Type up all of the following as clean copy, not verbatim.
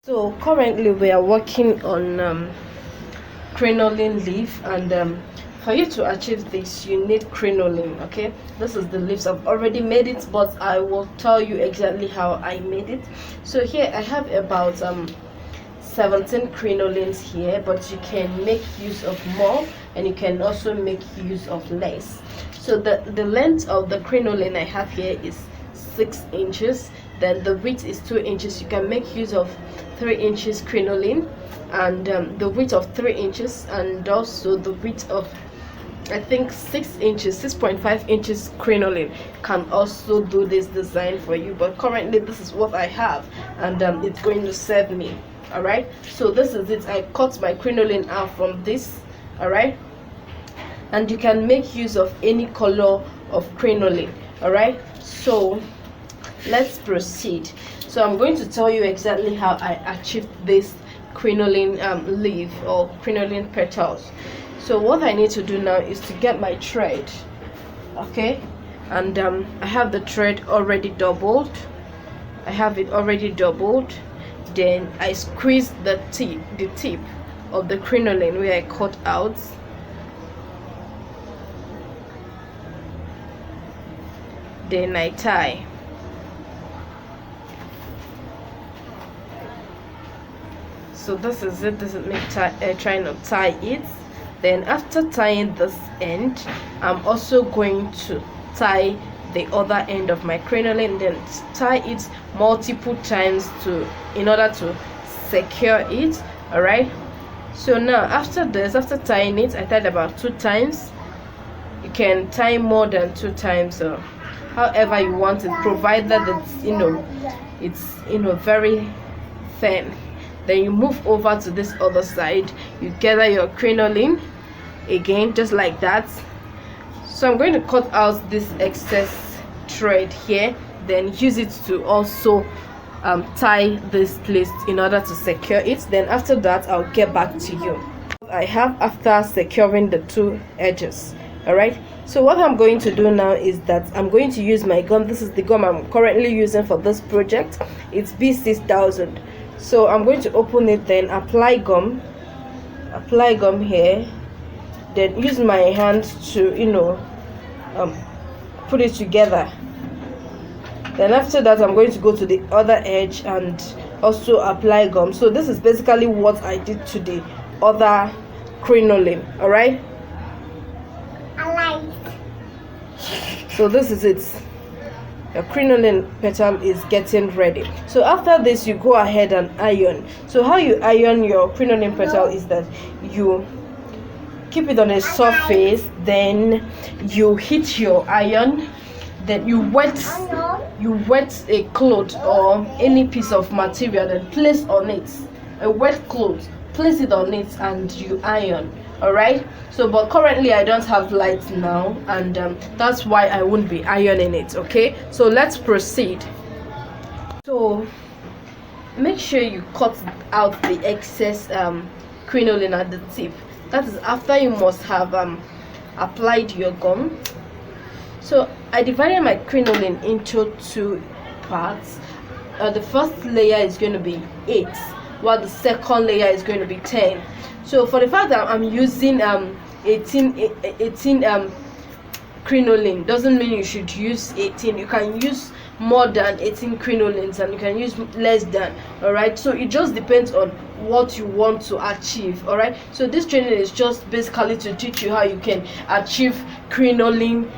So currently we are working on crinoline leaf, and for you to achieve this you need crinoline. Okay, this is the leaves. I've already made it, but I will tell you exactly how I made it. So here I have about 17 crinolines here, but you can make use of more and you can also make use of less. So the length of the crinoline I have here is 6 inches, then the width is 2 inches. You can make use of 3 inches crinoline, and the width of 3 inches, and also the width of I think 6 inches, 6.5 inches crinoline can also do this design for you. But currently this is what I have, and it's going to serve me. All right, so this is it. I cut my crinoline out from this. All right, and you can make use of any color of crinoline. All right, so let's proceed. So I'm going to tell you exactly how I achieved this crinoline leaf or crinoline petals. So what I need to do now is to get my thread. Okay, and I have the thread already doubled. I have it already doubled. Then I squeeze the tip of the crinoline where I cut out. Then I tie. So this is it. This is me trying to tie it. Then after tying this end, I'm also going to tie the other end of my crinoline, then tie it multiple times in order to secure it. All right, so now after this, after tying it, I tied about 2 times. You can tie more than 2 times, or however you want it, provided it's very thin. Then you move over to this other side, you gather your crinoline again, just like that. So I'm going to cut out this excess thread here, then use it to also tie this place in order to secure it. Then after that, I'll get back to you. I have after securing the 2 edges. All right, so what I'm going to do now is that I'm going to use my gum. This is the gum I'm currently using for this project. It's B6000. So I'm going to open it, then apply gum here, then use my hand to put it together. Then after that, I'm going to go to the other edge and also apply gum. So this is basically what I did to the other crinoline. All right, so this is it. Your crinoline petal is getting ready. So after this, you go ahead and iron. So how you iron your crinoline petal is that you keep it on a surface, then you heat your iron, then you wet a cloth or any piece of material, then place on it a wet cloth, place it on it, and you iron. All right, so but currently I don't have lights now, and that's why I won't be ironing it. Okay, so let's proceed. So make sure you cut out the excess crinoline at the tip. That is after you must have applied your gum. So I divided my crinoline into 2 parts. The first layer is going to be 8, while the second layer is going to be 10. So for the fact that I'm using 18 crinoline doesn't mean you should use 18. You can use more than 18 crinolines, and you can use less than. All right, so it just depends on what you want to achieve. All right, so this training is just basically to teach you how you can achieve crinoline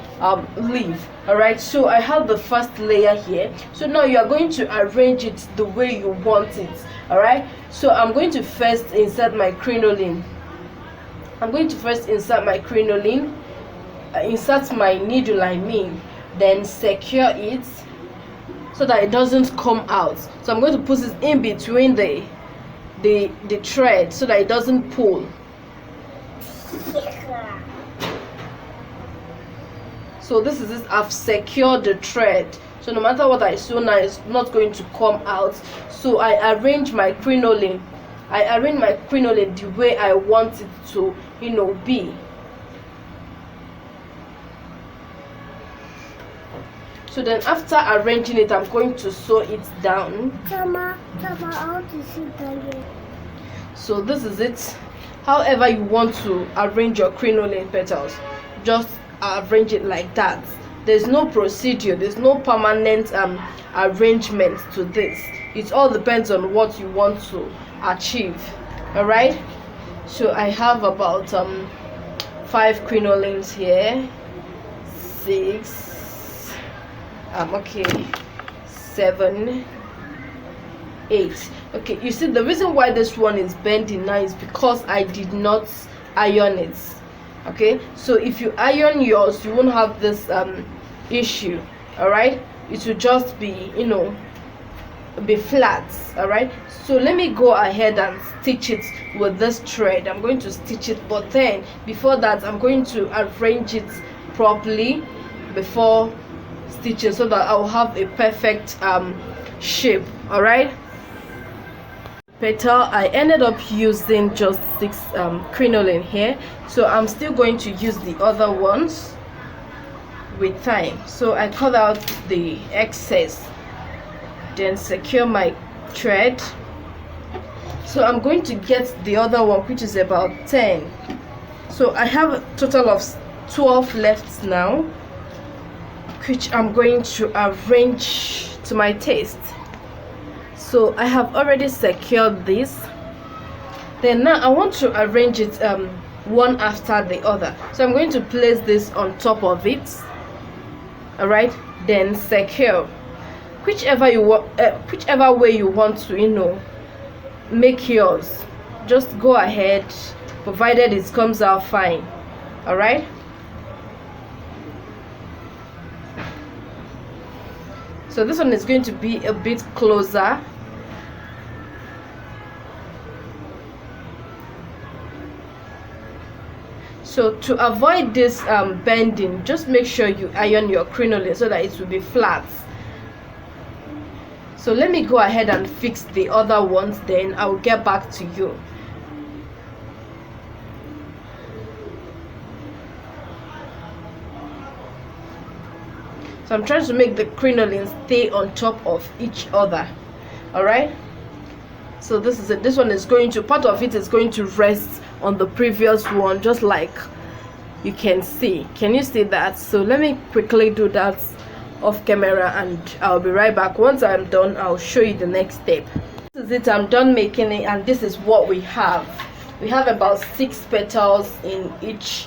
leaf. All right, so I have the first layer here. So now you are going to arrange it the way you want it. All right, so I'm going to first insert my crinoline. Insert my needle, then secure it so that it doesn't come out. So I'm going to put it in between the thread so that it doesn't pull. So this is it. I've secured the thread, so no matter what I sew now, it's not going to come out. So I arrange my crinoline the way I want it to be. So then after arranging it, I'm going to sew it down. Tama, I want to sit down here. So this is it. However you want to arrange your crinoline petals, just arrange it like that. There's no procedure, there's no permanent arrangement to this. It all depends on what you want to achieve. All right, so I have about 5 crinolines here, 6, okay, 7, 8. Okay, you see the reason why this one is bending now is because I did not iron it. Okay, so if you iron yours, you won't have this issue. All right, it will just be, you know, be flat. All right, so let me go ahead and stitch it with this thread. I'm going to stitch it, but then before that I'm going to arrange it properly before stitching so that I'll have a perfect shape. All right, petal, I ended up using just 6 crinoline here, so I'm still going to use the other ones with time. So I cut out the excess, then secure my thread. So I'm going to get the other one, which is about 10. So I have a total of 12 left now, which I'm going to arrange to my taste. So I have already secured this. Then now I want to arrange it one after the other. So I'm going to place this on top of it. All right, then secure. Whichever you want, whichever way you want to, you know, make yours, just go ahead, provided it comes out fine. All right, so this one is going to be a bit closer. So to avoid this bending, just make sure you iron your crinoline so that it will be flat. So let me go ahead and fix the other ones, then I'll get back to you. So I'm trying to make the crinoline stay on top of each other. All right, so this is it. This one is going to, part of it is going to rest on the previous one, just like you can see. Can you see that? So let me quickly do that off camera and I'll be right back. Once I'm done, I'll show you the next step. This is it. I'm done making it, and this is what we have. We have about 6 petals in each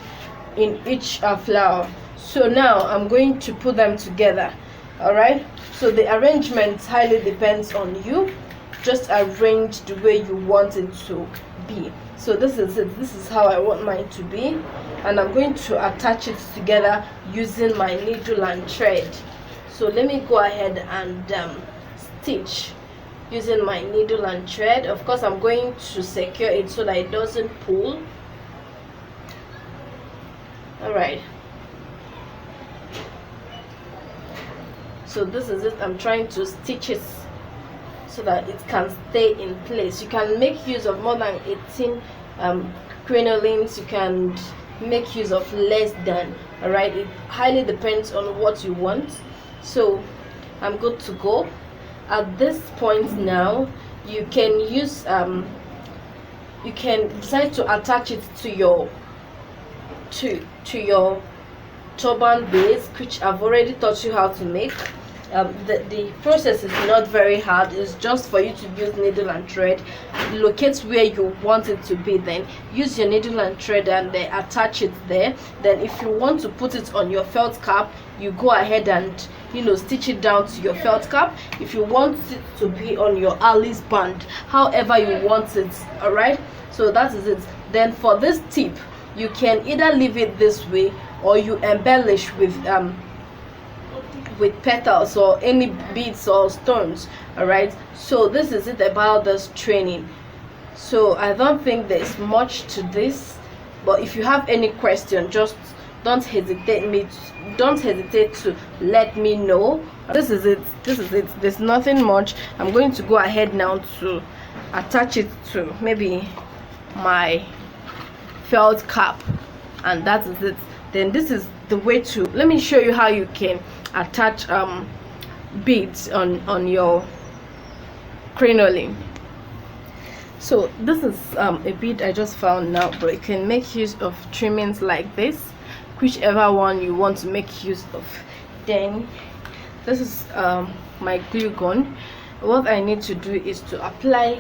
flower. So now I'm going to put them together. All right, so the arrangement highly depends on you. Just arrange the way you want it to be. So this is it. This is how I want mine to be, and I'm going to attach it together using my needle and thread. So let me go ahead and stitch using my needle and thread. Of course, I'm going to secure it so that it doesn't pull. All right, so this is it. I'm trying to stitch it so that it can stay in place. You can make use of more than 18 crinolines. You can make use of less than. All right, it highly depends on what you want. So I'm good to go. At this point now, you can use you can decide to attach it to your turban base, which I've already taught you how to make. The process is not very hard. It's just for you to use needle and thread, locate where you want it to be, then use your needle and thread and then attach it there. Then if you want to put it on your felt cap, you go ahead and, you know, stitch it down to your felt cap. If you want it to be on your Alice band, however you want it. All right, so that is it. Then for this tip, you can either leave it this way or you embellish with petals or any beads or stones. All right, so this is it about this training. So I don't think there's much to this, but if you have any question, just don't hesitate to let me know. This is it. There's nothing much. I'm going to go ahead now to attach it to maybe my felt cap, and that is it. Then this is the way to, let me show you how you can attach beads on your crinoline. So this is a bead I just found now, but you can make use of trimmings like this, whichever one you want to make use of. Then this is my glue gun. What I need to do is to apply,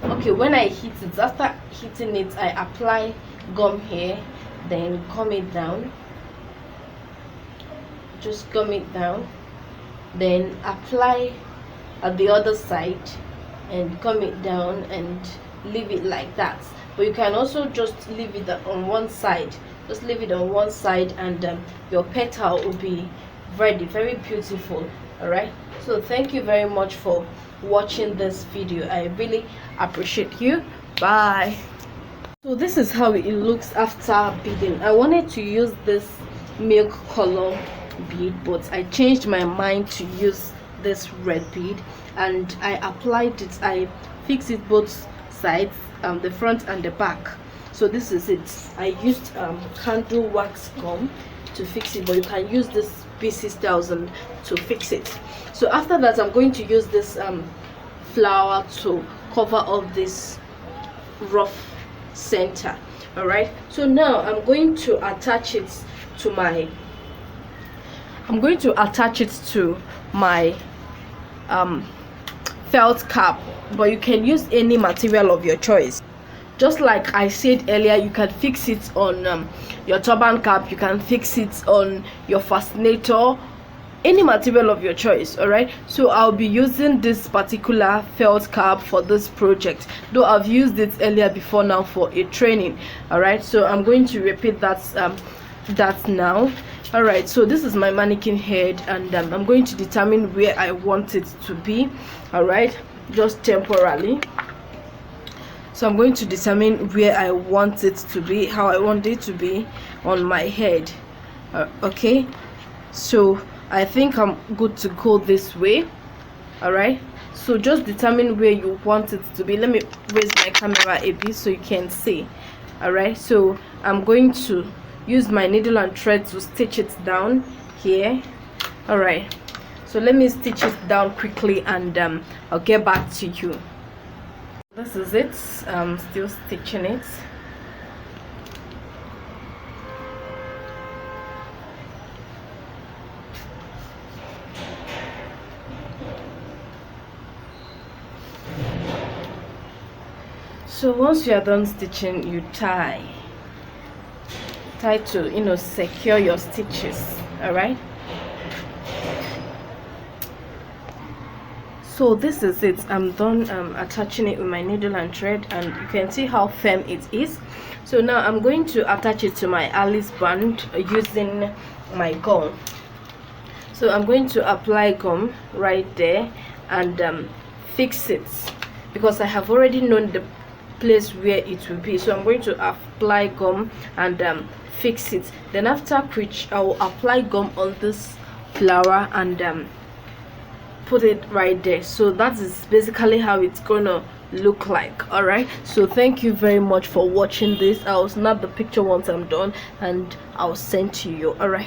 okay, when I heat it, after heating it, I apply gum here, then comb it down, just gum it down, then apply at the other side and comb it down and leave it like that. But you can also just leave it on one side, just leave it on one side, and your petal will be ready, very beautiful. All right, so thank you very much for watching this video. I really appreciate you. Bye. So this is how it looks after beading. I wanted to use this milk color bead, but I changed my mind to use this red bead, and I applied it. I fixed it both sides, the front and the back. So this is it. I used candle wax gum to fix it, but you can use this B6000 to fix it. So after that, I'm going to use this flower to cover up this rough center. All right, so now I'm going to attach it to my felt cap, but you can use any material of your choice. Just like I said earlier, you can fix it on your turban cap, you can fix it on your fascinator, any material of your choice. All right, so I'll be using this particular felt cap for this project, though I've used it earlier before now for a training. All right, so I'm going to repeat that now. All right, so this is my mannequin head, and I'm going to determine where I want it to be. All right, just temporarily. So I'm going to determine where I want it to be, how I want it to be on my head. Okay, so I think I'm good to go this way. All right, so just determine where you want it to be. Let me raise my camera a bit so you can see. All right, so I'm going to use my needle and thread to stitch it down here. All right, so let me stitch it down quickly, and I'll get back to you. This is it. I'm still stitching it. So once you are done stitching, you tie to secure your stitches. All right, so this is it. I'm done attaching it with my needle and thread, and you can see how firm it is. So now I'm going to attach it to my Alice band using my gum. So I'm going to apply gum right there and fix it, because I have already known the place where it will be. So I'm going to apply gum and fix it. Then after which I will apply gum on this flower and put it right there. So that is basically how it's gonna look like. All right, so thank you very much for watching this. I'll snap the picture once I'm done and I'll send to you. All right.